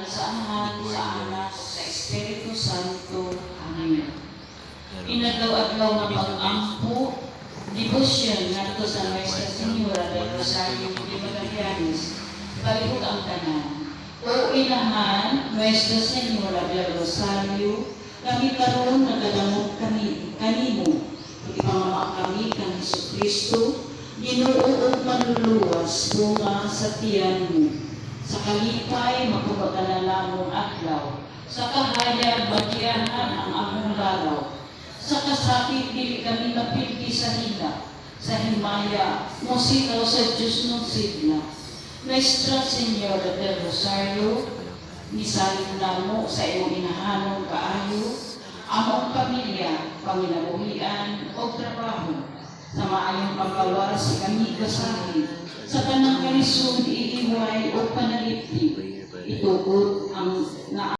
sa Ama, sa Anak, sa Espiritu Santo. Amen. Inadlaw-adlaw nga pag-ampo, debosyon ngadto sa Nuestra Señora del Rosario de Magallanes, palihog ang tanan. O inahan, Nuestra Señora del Rosario, kami karon nagadamog kami kanimo. Ipangama kami kang Jesucristo, Ginoo ug manluluwas bunga sa tiyan mo. Sa kalipay magpapaganalamong adlaw, sa kahayag magiahan ang among laraw. Sa kasakit dili kami mapildi sa hila, sa himaya musikaw sa Diyos ng sigla. Nuestra Señora del Rosario, misalin namo sa imong inahanong kaayo, among pamilya, panginabuhian o trabaho, sa maayong pagkawaras kami kasahin, sa tanang kalisod iiway o panalipti, itukod ang